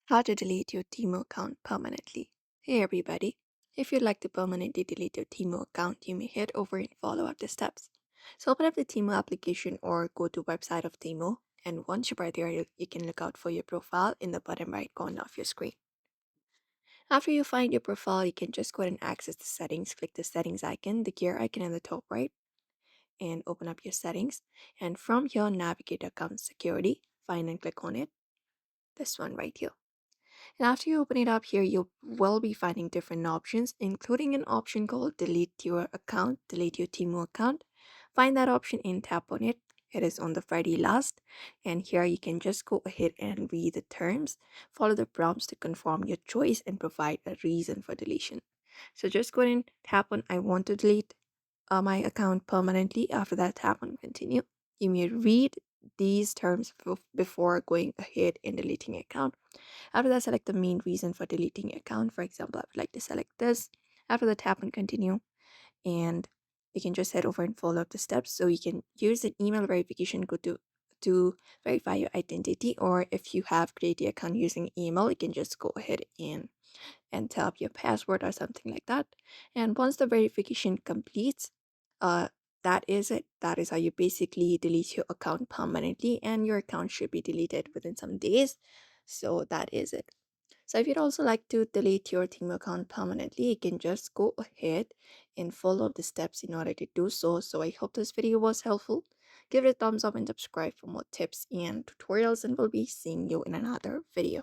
How to delete your Temu account permanently. Hey everybody, if you'd like to permanently delete your Temu account, you may head over and follow up the steps. So open up the Temu application or go to website of Temu, and once you're there, you can look out for your profile in the bottom right corner of your screen. After you find your profile, you can just go ahead and access the settings. Click the settings icon, the gear icon in the top right, and open up your settings. And from here, navigate account security, find and click on it. This one right here. And after you open it up here, you will be finding different options, including an option called delete your account, delete your Temu account. Find that option and tap on it. It is on the very last. And here you can just go ahead and read the terms, follow the prompts to confirm your choice, and provide a reason for deletion. So just go ahead and tap on I want to delete my account permanently. After that, tap on continue. You may read these terms before going ahead and deleting account. After that, select the main reason for deleting account. For example, I would like to select this. After that, tap on continue, and you can just head over and follow up the steps. So you can use an email verification code to verify your identity, or if you have created the account using email, you can just go ahead and tap your password or something like that. And once the verification completes, uh, that is it. That is how you basically delete your account permanently, and your account should be deleted within some days. So that is it. So if you'd also like to delete your Temu account permanently, you can just go ahead and follow the steps in order to do so. So I hope this video was helpful. Give it a thumbs up and subscribe for more tips and tutorials, and we'll be seeing you in another video.